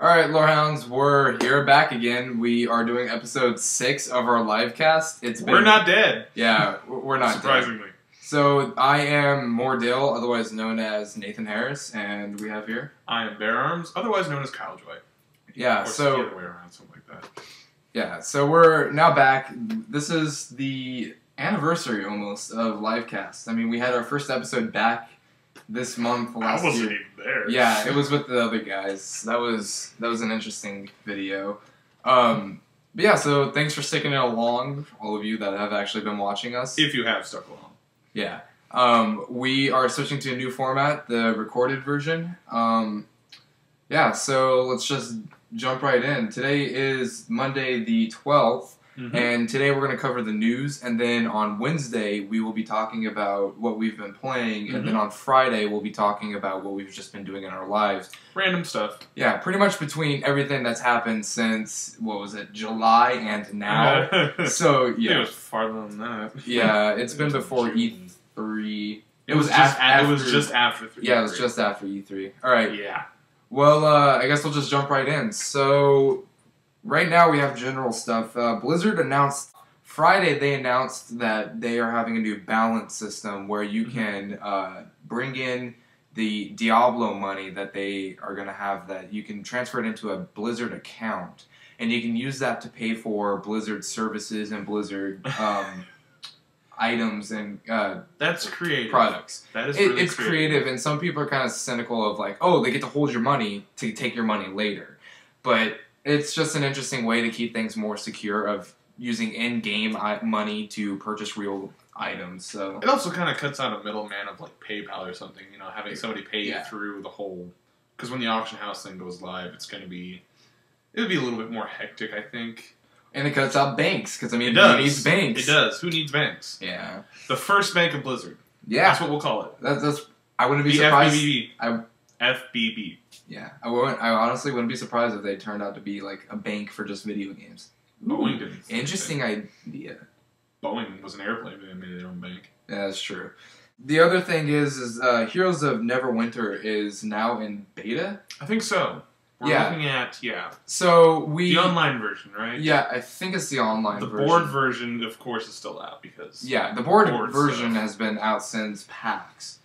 Alright, Lorehounds, we're here back again. We are doing episode 6 of our live cast. We're not dead. Yeah, we're not surprisingly. dead. So, I am Mordil, otherwise known as Nathan Harris, and we have here... I am Beararms, otherwise known as Kyle Joy. Yeah, or so... the other way around, something like that. Yeah, so we're now back. This is the anniversary, almost, of livecast. I mean, we had our first episode back this month last year. I wasn't even there. Yeah, it was with the other guys. That was an interesting video. But yeah, so thanks for sticking it along, all of you that have actually been watching us. If you have stuck along. Yeah. We are switching to a new format, the recorded version. Yeah, so let's just jump right in. Today is Monday the 12th. And today we're going to cover the news, and then on Wednesday we will be talking about what we've been playing, and then on Friday we'll be talking about what we've just been doing in our lives. Random stuff. Yeah, pretty much between everything that's happened since, what was it, July and now. So, yeah. It was farther than that. Yeah, it's been before E3. It was just after 3. Yeah, it was just after E3. Alright. Yeah. Well, I guess we'll just jump right in. So... right now we have general stuff. Blizzard announced, Friday they announced that they are having a new balance system where you can bring in the Diablo money that they are going to have, that you can transfer it into a Blizzard account. And you can use that to pay for Blizzard services and Blizzard items and that's creative. Products. That is really it's creative, and some people are kind of cynical of like, oh, they get to hold your money to take your money later. But... it's just an interesting way to keep things more secure of using in-game money to purchase real items. So it also kind of cuts out a middleman of like PayPal or something. You know, having somebody pay you through the whole. Because when the auction house thing goes live, it would be a little bit more hectic, I think. And it cuts out banks because I mean, who needs banks? It does. Who needs banks? Yeah. The first bank of Blizzard. Yeah. That's what we'll call it. That's. I wouldn't be surprised. FBB. Yeah, I honestly wouldn't be surprised if they turned out to be like a bank for just video games. Boeing didn't. Interesting idea. Boeing was an airplane, but they made their own bank. Yeah, that's true. The other thing is Heroes of Neverwinter is now in beta. I think so. We're looking at So the online version, right? Yeah, I think it's the online version. The board version, of course, is still out because the board version has been out since PAX.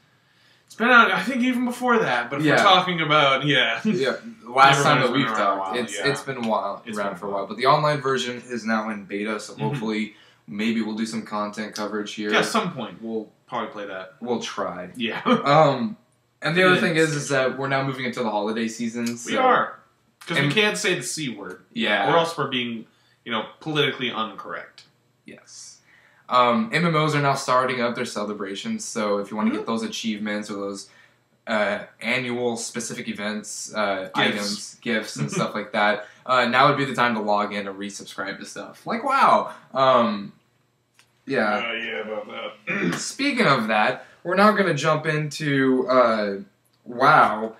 It's been out, I think, even before that. But if we're talking about last time that we've talked, it's been a while, around for a while. But the online version is now in beta, so hopefully, maybe we'll do some content coverage here. Yeah, at some point we'll probably play that. We'll try. Yeah. And the other thing is that we're now moving into the holiday season. So, we are, because we can't say the C word. Yeah. Or else we're being, politically incorrect. Yes. MMOs are now starting up their celebrations, so if you want to get those achievements or those annual specific events, items, gifts, and stuff like that, now would be the time to log in and resubscribe to stuff. Like, wow! Yeah, about that. Speaking of that, we're now going to jump into WoW.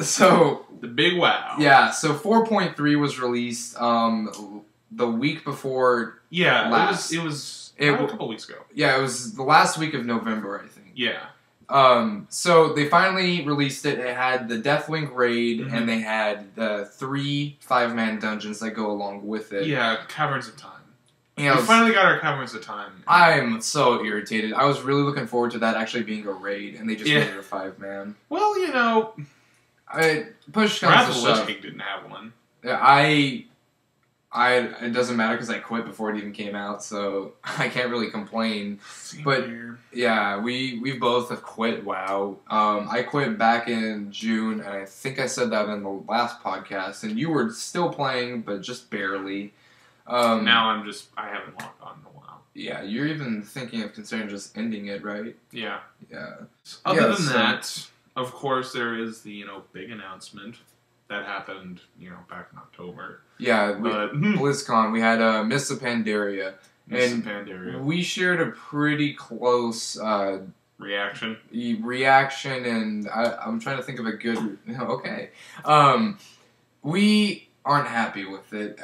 So the big WoW. Yeah, so 4.3 was released the week before last. It was a couple weeks ago. Yeah, it was the last week of November, I think. Yeah. So they finally released it. It had the Deathwing raid, and they had the 3 5-man dungeons that go along with it. Yeah, Caverns of Time. We finally got our Caverns of Time. I'm so irritated. I was really looking forward to that actually being a raid, and they just made it a 5-man. Well, push comes to Wrath of the shove. Lich King didn't have one. It doesn't matter because I quit before it even came out, so I can't really complain. But yeah, we both have quit WoW. I quit back in June, and I think I said that in the last podcast. And you were still playing, but just barely. Now I haven't logged on in a while. Yeah, you're even thinking of considering just ending it, right? Yeah. Yeah. Other than that, of course, there is the big announcement that happened back in October. Yeah, BlizzCon, we had Mists of Pandaria. Pandaria. We shared a pretty close reaction, and I'm trying to think of a good... Okay. We aren't happy with it.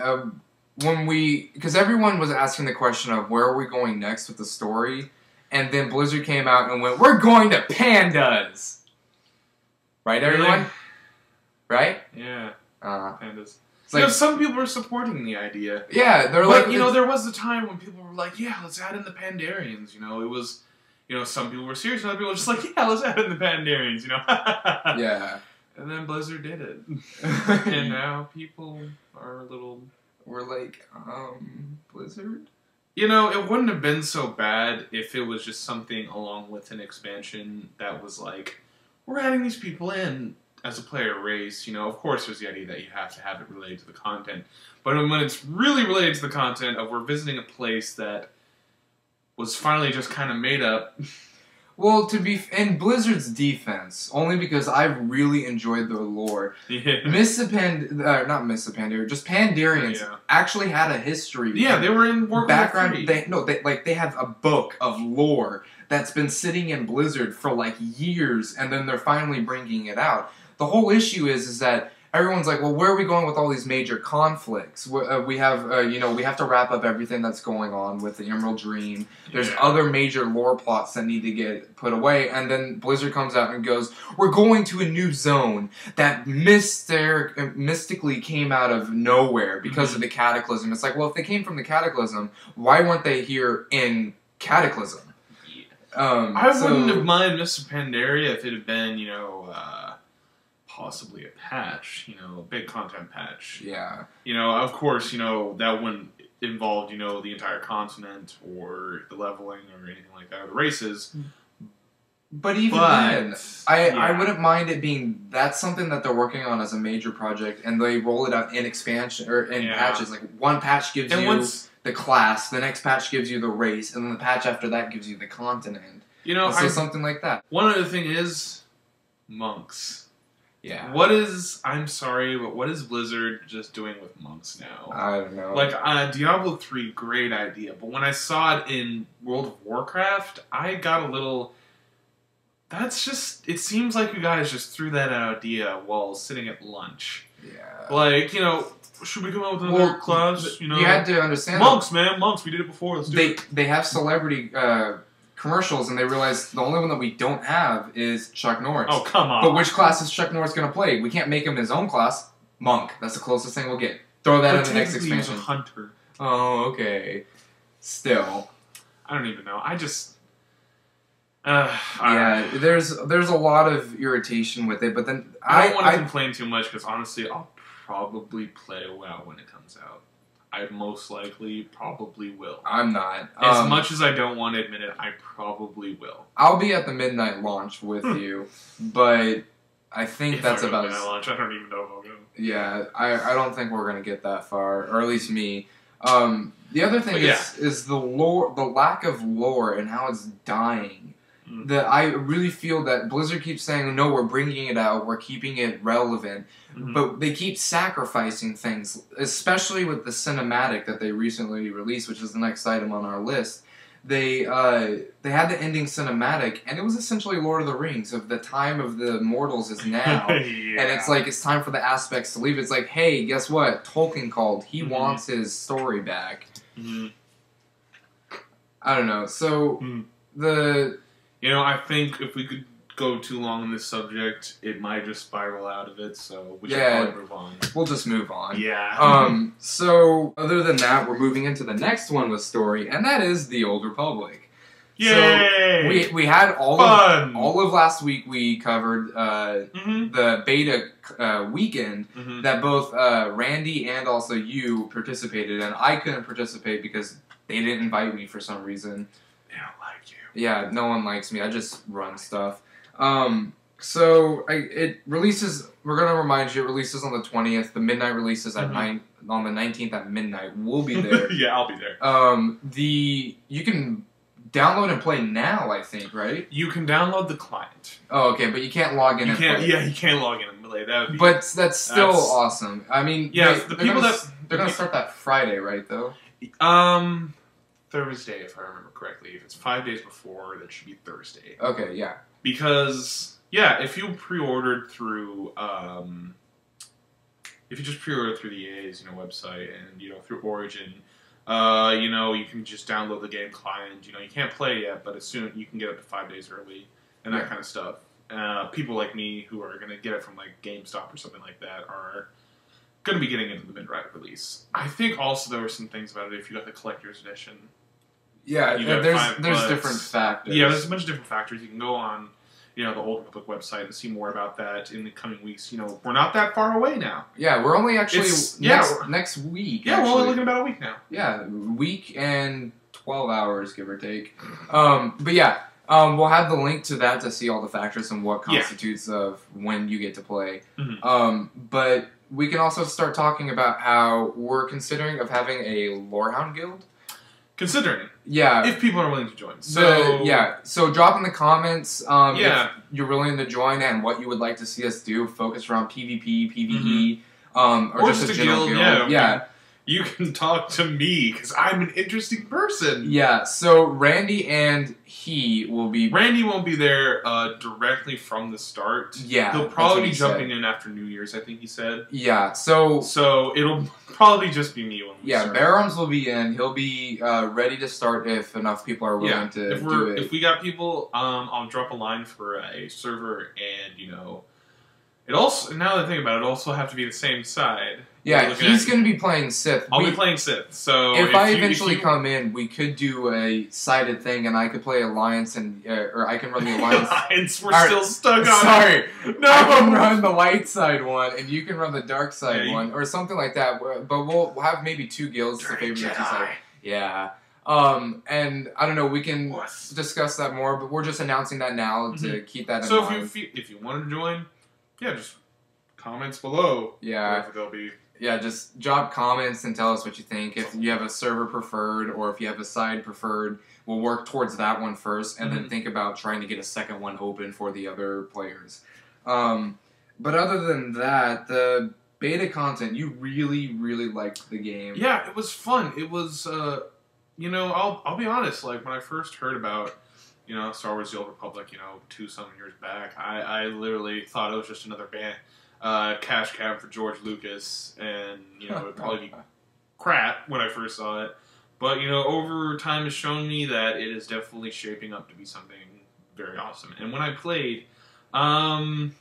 Because everyone was asking the question of where are we going next with the story, and then Blizzard came out and went, we're going to pandas! Right, everyone? Right? Yeah. Pandas. It's like, some people are supporting the idea. Yeah, they're but, like... there was a time when people were like, yeah, let's add in the Pandarians, it was... some people were serious, and other people were just like, yeah, let's add in the Pandarians, Yeah. And then Blizzard did it. And now people are a little... We're like, Blizzard? It wouldn't have been so bad if it was just something along with an expansion that was like, we're adding these people in as a player race. Of course there's the idea that you have to have it related to the content. But when it's really related to the content of we're visiting a place that was finally just kind of made up... Well, in Blizzard's defense, only because I really enjoyed their lore. Yeah. Not Pandaria, just Pandarians actually had a history. Yeah, they were in Warcraft. Background. They have a book of lore that's been sitting in Blizzard for like years, and then they're finally bringing it out. The whole issue is that everyone's like, well, where are we going with all these major conflicts? We have to wrap up everything that's going on with the Emerald Dream. There's other major lore plots that need to get put away. And then Blizzard comes out and goes, we're going to a new zone that mystically came out of nowhere because of the Cataclysm. It's like, well, if they came from the Cataclysm, why weren't they here in Cataclysm? I wouldn't have minded Miss Pandaria if it had been, possibly a patch, a big content patch. Yeah. Of course, that wouldn't involve, the entire continent or the leveling or anything like that, or the races. But even then, I wouldn't mind it being, that's something that they're working on as a major project, and they roll it out in expansion, or in patches. Like, one patch gives you the class, the next patch gives you the race, and then the patch after that gives you the continent. So something like that. One other thing is monks. Yeah. I'm sorry, but what is Blizzard just doing with monks now? I don't know. Like, Diablo 3, great idea, but when I saw it in World of Warcraft, I got a little... it seems like you guys just threw that idea while sitting at lunch. Yeah. Like, should we come out with another class? You had to understand... Monks, man, monks, we did it before, let's do it. They have celebrity... commercials, and they realize the only one that we don't have is Chuck Norris. Oh, come on. But which class is Chuck Norris going to play? We can't make him his own class. Monk. That's the closest thing we'll get. Throw that in the next expansion. He's a hunter. Oh, okay. Still. I don't even know. There's a lot of irritation with it, but then... I don't want to complain too much, because honestly, I'll probably play WoW when it comes out. I most likely probably will. I'm not. As much as I don't want to admit it, I probably will. I'll be at the midnight launch with you, but I think that's about... Midnight launch, I don't even know if I'll go. Yeah, I don't think we're going to get that far, or at least me. The other thing is the lore, the lack of lore and how it's dying. That I really feel that Blizzard keeps saying, no, we're bringing it out, we're keeping it relevant, but they keep sacrificing things, especially with the cinematic that they recently released, which is the next item on our list. They had the ending cinematic, and it was essentially Lord of the Rings, of the time of the mortals is now, and it's like, it's time for the aspects to leave. It's like, hey, guess what? Tolkien called. He wants his story back. I don't know. So, I think if we could go too long on this subject, it might just spiral out of it, so we should probably move on. We'll just move on. Yeah. So, other than that, we're moving into the next one with story, and that is the Old Republic. Yay! So, we had all of last week we covered the beta weekend that both Randy and also you participated in. I couldn't participate because they didn't invite me for some reason. They don't like you. Yeah, no one likes me. I just run stuff. So it releases. We're gonna remind you. It releases on the 20th. The midnight releases at on the 19th at midnight. We'll be there. Yeah, I'll be there. You can download and play now. I think, right? You can download the client. Oh, okay, but you can't log in. You can't log in and play. That would be, but that's still awesome. I mean, yeah, they're gonna start that Friday, right? Though. Thursday, if I remember correctly. If it's 5 days before, that should be Thursday. Okay, yeah. Because, if you pre-ordered through, if you just pre-ordered through the EA's, website and, through Origin, you can just download the game client. You can't play yet, but as soon you can get up to 5 days early and that kind of stuff. People like me who are going to get it from, like, GameStop or something like that are going to be getting into the mid-right release. I think also there were some things about it if you got the collector's edition. Yeah, there's different factors. Yeah, there's a bunch of different factors. You can go on, the Old Republic website and see more about that in the coming weeks. We're not that far away now. Yeah, we're only actually next week. Yeah, we're only looking about a week now. Yeah, week and 12 hours, give or take. But yeah, we'll have the link to that to see all the factors and what constitutes of when you get to play. Mm-hmm. But we can also start talking about how we're considering of having a Lorehound guild. Considering. Yeah. If people are willing to join. So drop in the comments if you're willing to join and what you would like to see us do. Focus around PvP, PvE, or just a general guild. Yeah. You can talk to me, because I'm an interesting person. Yeah, so Randy and he will be... Randy won't be there directly from the start. Yeah, he'll probably be jumping in after New Year's, I think he said. Yeah, so it'll probably just be me when we start. Beararms will be in. He'll be ready to start if enough people are willing to do it. If we got people, I'll drop a line for a server, and, it also, now that I think about it, also have to be the same side. Yeah, he's going to be playing Sith. I'll be playing Sith, so... If I eventually come in, we could do a sided thing, and I could play Alliance, and or I can run the Alliance... Alliance, we're still stuck on Sorry. No! I can run the light side one, and you can run the dark side one, or something like that. But we'll have maybe 2 guilds to favor the 2 sides. Yeah. And I don't know, we can discuss that more, but we're just announcing that now to keep that in mind. So if you want to join, just comments below. Yeah. They'll be... Yeah, just drop comments and tell us what you think. If you have a server preferred or if you have a side preferred, we'll work towards that one first and then think about trying to get a second one open for the other players. But other than that, the beta content, you really, really liked the game. Yeah, it was fun. It was, I'll be honest, like, when I first heard about, Star Wars The Old Republic, 2-some years back, I literally thought it was just another band. Cash cab for George Lucas, and it would probably be crap when I first saw it. But over time has shown me that it is definitely shaping up to be something very awesome. And when I played, I'm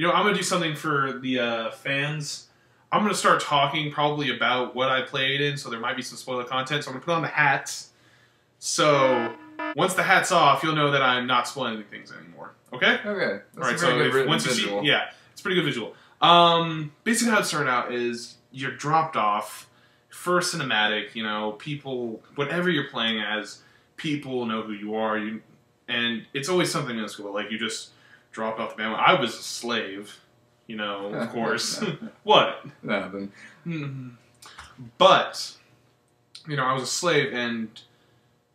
gonna do something for the fans. I'm gonna start talking probably about what I played in, so there might be some spoiler content. So I'm gonna put on the hat. So once the hat's off, you'll know that I'm not spoiling things anymore. Okay? Okay. Alright, so once you see, it's a pretty good visual. Basically how it started out is you're dropped off, first cinematic, people, whatever you're playing as, people know who you are, and it's always something in school, like you just dropped off the band. I was a slave, of course. What? Nothing. But, I was a slave, and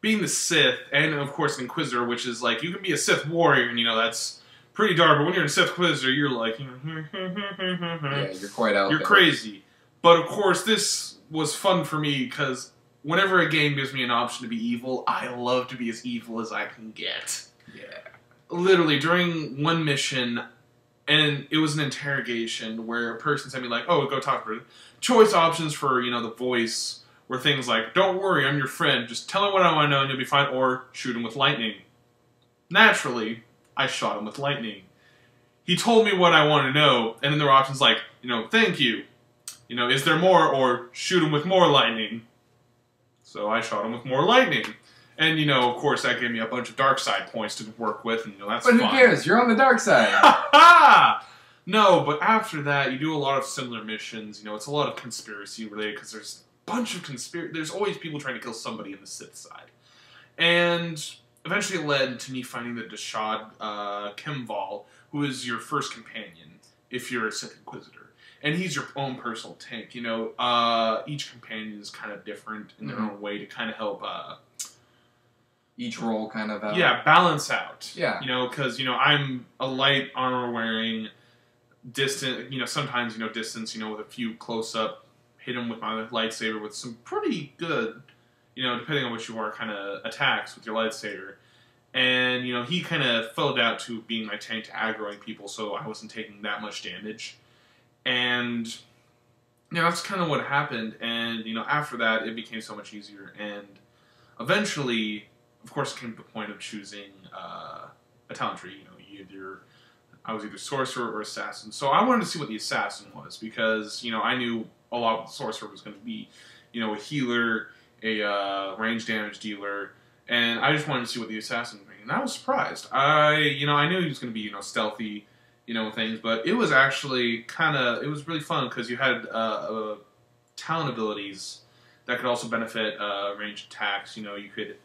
being the Sith, and of course an Inquisitor, which is like, you can be a Sith warrior, and that's pretty dark, but when you're in Sith Inquisitor, you're like... yeah, you're quite out You're crazy. But of course, this was fun for me, because whenever a game gives me an option to be evil, I love to be as evil as I can get. Yeah. Literally, during one mission, and it was an interrogation, where a person said me like, oh, go talk to her. Choice options for, the voice were things like, don't worry, I'm your friend, just tell him what I want to know and you'll be fine, or shoot him with lightning. Naturally, I shot him with lightning. He told me what I wanted to know, and then there were options like, thank you. Is there more, or shoot him with more lightning. So I shot him with more lightning. And, of course, that gave me a bunch of dark side points to work with, and, that's fun. But who cares? You're on the dark side. No, but after that, you do a lot of similar missions. It's a lot of conspiracy related, because there's a bunch of there's always people trying to kill somebody in the Sith side. And eventually it led to me finding the Dashad Kimval, who is your first companion if you're a Sith Inquisitor. And he's your own personal tank. Each companion is kind of different in their own way to kind of help... each role kind of out. Yeah, balance out. Yeah. Because, I'm a light armor-wearing, distant, sometimes, distance, with a few close-up, hit him with my lightsaber with some pretty good... depending on what you are, kind of attacks with your lightsaber. And, he kind of fell out to being my tank to aggroing people, so I wasn't taking that much damage. And, that's kind of what happened. And, after that, it became so much easier. And eventually, of course, it came to the point of choosing a talent tree. You either I was either sorcerer or assassin. So I wanted to see what the assassin was because, you know, I knew a lot of the sorcerer was going to be, you know, a healer, a range damage dealer, and I just wanted to see what the assassin was. And I was surprised. I knew he was going to be, you know, stealthy, you know, things, but it was actually it was really fun because you had talent abilities that could also benefit ranged attacks. You know, you could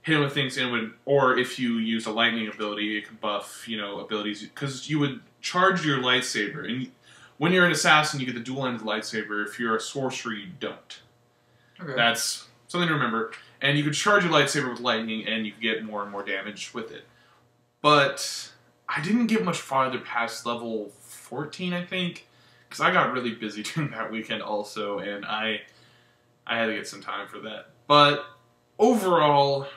hit him with things or if you used a lightning ability, it could buff, you know, abilities, because you would charge your lightsaber, and when you're an assassin, you get the dual-ended lightsaber. If you're a sorcerer, you don't. Okay. That's something to remember. And you could charge your lightsaber with lightning, and you could get more and more damage with it. But I didn't get much farther past level 14, I think, because I got really busy during that weekend also, and I had to get some time for that. But overall,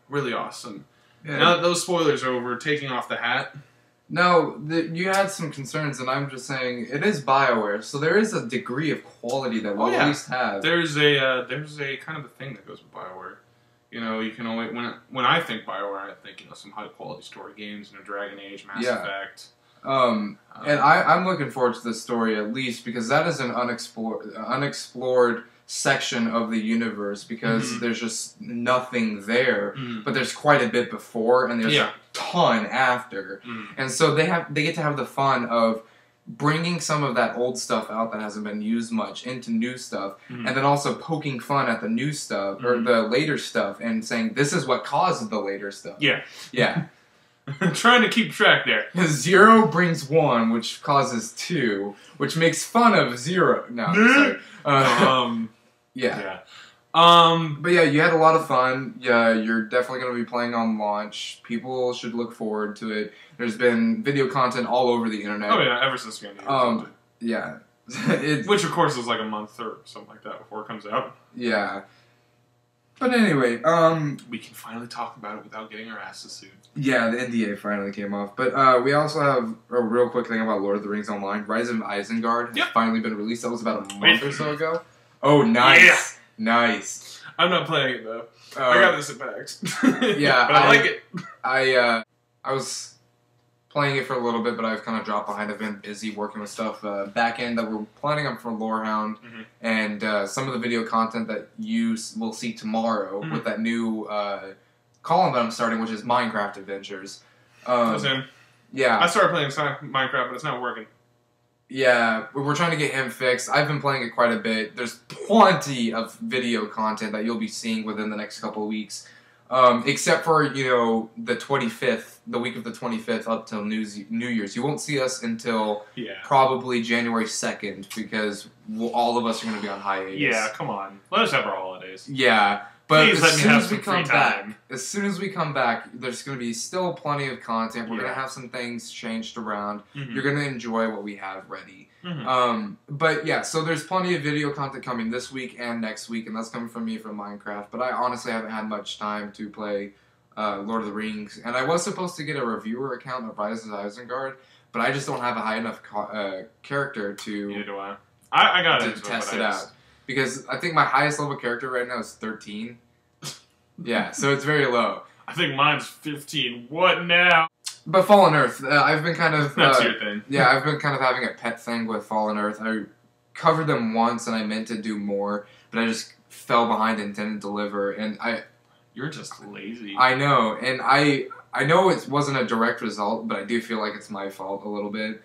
really awesome. Yeah. Now that those spoilers are over, taking off the hat. No, you had some concerns, and I'm just saying it is BioWare, so there is a degree of quality that we'll at least have. There's a kind of a thing that goes with BioWare. You know, you can only when I think BioWare, I think, you know, some high quality story games, you know, Dragon Age, Mass Effect. And I'm looking forward to this story at least because that is an unexplored section of the universe because there's just nothing there, but there's quite a bit before and there's a ton after, and so they get to have the fun of bringing some of that old stuff out that hasn't been used much into new stuff, and then also poking fun at the new stuff or the later stuff and saying this is what caused the later stuff. Yeah. Trying to keep track there. 0 brings 1, which causes 2, which makes fun of 0. No, I'm sorry. But yeah, you had a lot of fun. Yeah, you're definitely going to be playing on launch. People should look forward to it. There's been video content all over the internet. Oh yeah, ever since the yeah. Which of course is like a month or something like that before it comes out. Yeah. But anyway, we can finally talk about it without getting our asses sued. Yeah, the NDA finally came off. But we also have a real quick thing about Lord of the Rings Online. Rise of Isengard has finally been released. That was about a month or so ago. Oh, nice. Yeah. Nice. I'm not playing it, though. I got this at PAX. Yeah. But I like it. I was playing it for a little bit, but I've kind of dropped behind. I've been busy working with stuff back end that we're planning on for Lorehound, and some of the video content that you will see tomorrow with that new column that I'm starting, which is Minecraft Adventures. Yeah. I started playing Minecraft, but it's not working. Yeah, we're trying to get him fixed. I've been playing it quite a bit. There's plenty of video content that you'll be seeing within the next couple of weeks. Except for, you know, the 25th, the week of the 25th up till New Year's. You won't see us until probably January 2nd because all of us are going to be on hiatus. Yeah, come on. Let us have our holidays. Yeah, but please as soon as we come back, there's going to be still plenty of content. We're going to have some things changed around. You're going to enjoy what we have ready. But yeah, so there's plenty of video content coming this week and next week, and that's coming from me from Minecraft. But I honestly haven't had much time to play Lord of the Rings, and I was supposed to get a reviewer account of Rise of Isengard, but I just don't have a high enough character to. Neither do I. I got to test it out because I think my highest level character right now is 13. Yeah, so it's very low. I think mine's 15. What now? But Fallen Earth, I've been kind of... That's your thing. Yeah, I've been kind of having a pet thing with Fallen Earth. I covered them once, and I meant to do more, but I just fell behind and didn't deliver, and You're just lazy. I know, and I know it wasn't a direct result, but I do feel like it's my fault a little bit.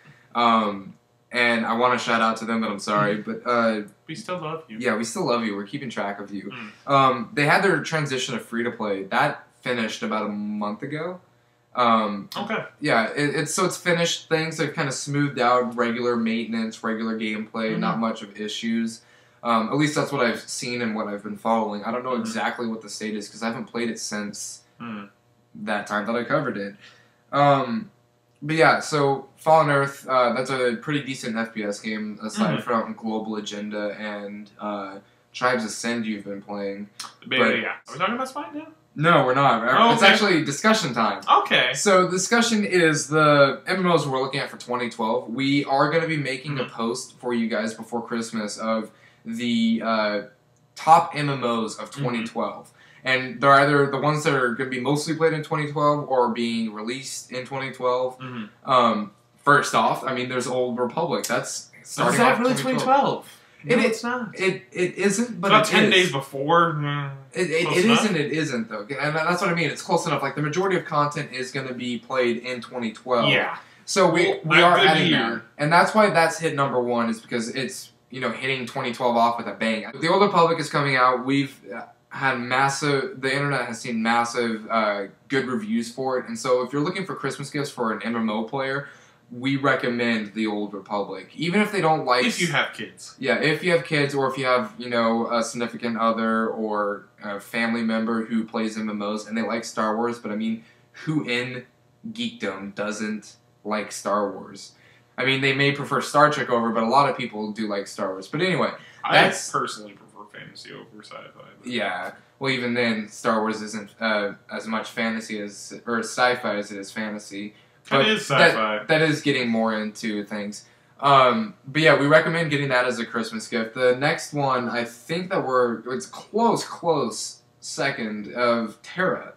And I want to shout out to them, but I'm sorry. But we still love you. Yeah, we still love you. We're keeping track of you. They had their transition to free-to-play. That finished about a month ago. Okay. Yeah, it's finished things. They've kind of smoothed out regular maintenance, regular gameplay, not much of issues. At least that's what I've seen and what I've been following. I don't know exactly what the state is because I haven't played it since that time that I covered it. But yeah, so Fallen Earth, that's a pretty decent FPS game aside from Global Agenda and Tribes Ascend you've been playing. Yeah. Are we talking about SMITE now? No, we're not. Oh, it's actually discussion time. Okay. So the discussion is the MMOs we're looking at for 2012. We are going to be making a post for you guys before Christmas of the top MMOs of 2012. And they're either the ones that are going to be mostly played in 2012 or being released in 2012. First off, I mean, there's Old Republic. That's Is that really 2012? No, it's not. It isn't, but about it 10 is. days before. It isn't. It isn't though, and that's what I mean. It's close enough. Like the majority of content is going to be played in 2012. Yeah. So we are adding year. that, and that's why that's hit number one. Is because it's hitting 2012 off with a bang. The Old Republic is coming out. We've had massive. The internet has seen massive good reviews for it, and so if you're looking for Christmas gifts for an MMO player, we recommend the Old Republic, even if they don't like. If you have kids. Yeah, if you have kids, or if you have a significant other or a family member who plays MMOs and they like Star Wars, but I mean, who in geekdom doesn't like Star Wars? I mean, they may prefer Star Trek over, but a lot of people do like Star Wars. But anyway, I personally prefer fantasy over sci-fi. Yeah, well, even then, Star Wars isn't as much fantasy or sci-fi as it is fantasy. But it is sci-fi. That is getting more into things. But yeah, we recommend getting that as a Christmas gift. The next one, I think that it's close second of TERA.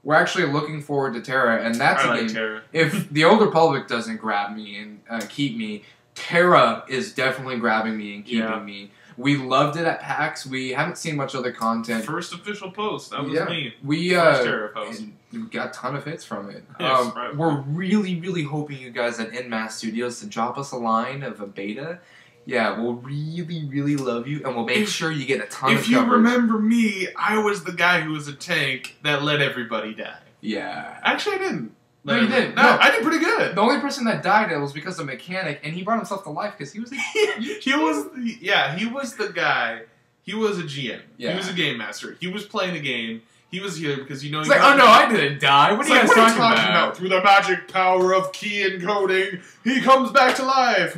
We're actually looking forward to TERA, and that's a game. TERA. If the Old Republic doesn't grab me and keep me, TERA is definitely grabbing me and keeping me. We loved it at PAX. We haven't seen much other content. First official post. That was me. First TERA post. We got a ton of hits from it. Yes, right. We're really, really hoping you guys at NMass Studios to drop us a line of a beta. Yeah, we'll really, really love you, and we'll make sure you get a ton of coverage. If you remember me, I was the guy who was a tank that let everybody die. Yeah. Actually, I didn't. No, you didn't. No, I did pretty good. The only person that died was because of mechanic, and he brought himself to life because he was he was the guy. He was a GM. Yeah. He was a game master. He was playing a game. He was here because He's like, oh no, I didn't die. What are you guys talking about? Through the magic power of key encoding, he comes back to life.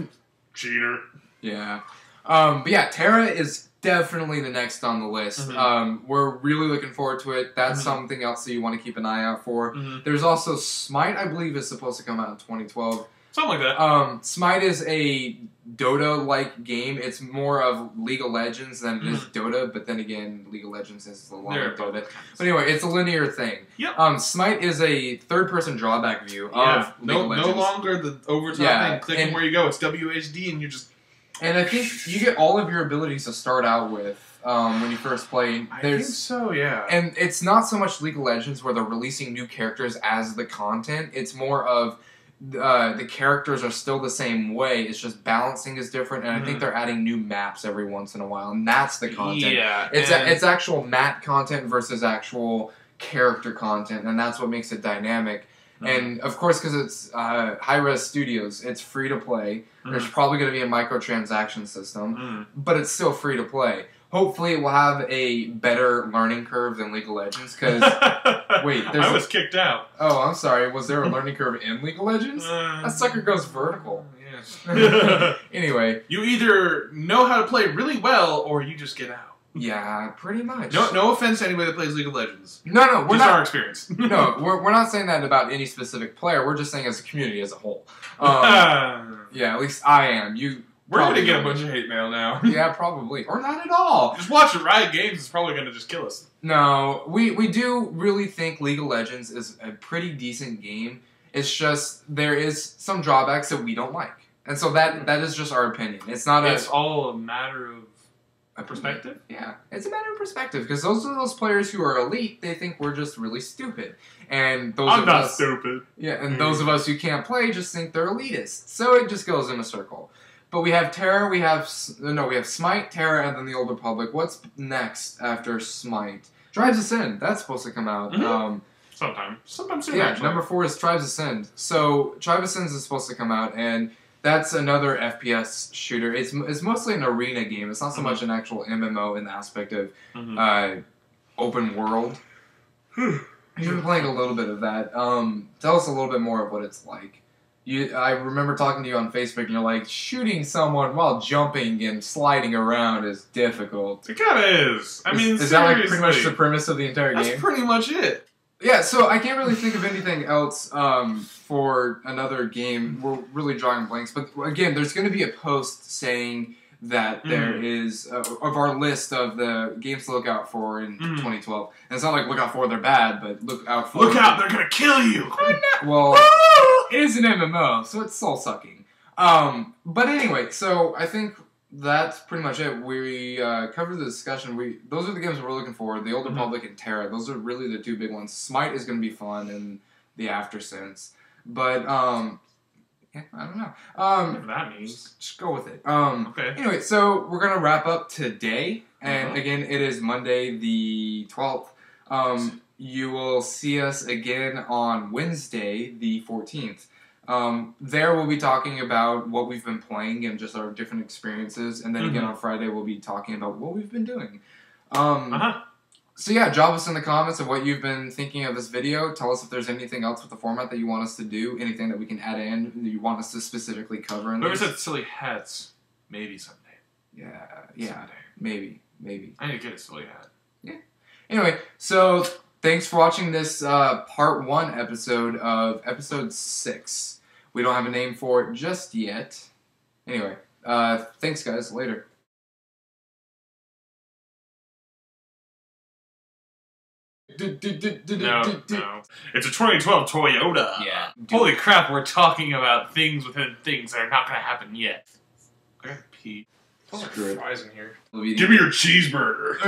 Cheater. Yeah. But yeah, TERA is definitely the next on the list. Mm-hmm. We're really looking forward to it. That's something else that you want to keep an eye out for. Mm-hmm. There's also SMITE, I believe, is supposed to come out in 2012. Something like that. SMITE is a Dota-like game. It's more of League of Legends than it is Dota, but then again, League of Legends is a lot of Dota. But anyway, it's a linear thing. Yep. SMITE is a third-person drawback view of League of Legends. No longer the over-top thing. Clicking where you go. It's WHD, and you just... And I think you get all of your abilities to start out with when you first play. I think so, yeah. And it's not so much League of Legends where they're releasing new characters as the content. It's more of the characters are still the same way. It's just balancing is different, and I think they're adding new maps every once in a while, and that's the content. Yeah, it's actual map content versus actual character content, and that's what makes it dynamic. And, of course, because it's Hi-Rez Studios, it's free to play. There's probably going to be a microtransaction system, but it's still free to play. Hopefully it will have a better learning curve than League of Legends, because... Wait, I was kicked out. Oh, I'm sorry. Was there a learning curve in League of Legends? That sucker goes vertical. Yeah. Anyway. You either know how to play really well, or you just get out. Yeah, pretty much. No offense to anybody that plays League of Legends. No, we're just our experience. No, we're not saying that about any specific player. We're just saying as a community as a whole. Yeah, at least I am. We're going to get a bunch of hate mail now. Yeah, probably. Or not at all. Just watching Riot Games is probably going to just kill us. No, we do really think League of Legends is a pretty decent game. It's just there is some drawbacks that we don't like. And so that is just our opinion. It's not It's all a matter of perspective? Yeah, it's a matter of perspective, because those are those players who are elite, they think we're just really stupid. And those I'm of not us, stupid. Yeah, and those of us who can't play just think they're elitist. So it just goes in a circle. But we have TERA, we have SMITE, TERA, and then the Old Republic. What's next after SMITE? Tribes Ascend, that's supposed to come out. Sometime soon. Yeah, actually. number 4 is Tribes Ascend. So Tribes Ascend is supposed to come out, and that's another FPS shooter. It's mostly an arena game. It's not so much an actual MMO in the aspect of open world. You've been playing a little bit of that. Tell us a little bit more of what it's like. I remember talking to you on Facebook, and you're like, shooting someone while jumping and sliding around is difficult. It kind of is. I mean, is that like pretty much the premise of the entire game? That's pretty much it. Yeah, so I can't really think of anything else for another game. We're really drawing blanks. But again, there's going to be a post saying that there is, of our list of the games to look out for in 2012. And it's not like look out for they're bad, but look out for... Look out, they're going to kill you! Well, it is an MMO, so it's soul sucking. But anyway, so I think that's pretty much it. We covered the discussion. Those are the games we're looking for. The Old Republic and TERA. Those are really the two big ones. SMITE is going to be fun, and the Aftersense. But yeah, I don't know. Whatever that means. Just go with it. Okay. Anyway, so we're gonna wrap up today, and again, it is Monday the 12th. You will see us again on Wednesday the 14th. There we'll be talking about what we've been playing and just our different experiences, and then again on Friday we'll be talking about what we've been doing. So yeah, drop us in the comments of what you've been thinking of this video. Tell us if there's anything else with the format that you want us to do, anything that we can add in that you want us to specifically cover. Whoever said silly hats, maybe someday. Yeah, maybe. I need to get a silly hat. Yeah. Anyway, so thanks for watching this part 1 episode of episode 6. We don't have a name for it just yet. Anyway, thanks guys. Later. No. It's a 2012 Toyota. Yeah. Holy crap, we're talking about things within things that are not going to happen yet. I gotta pee. There's fries in here. Give me your cheeseburger.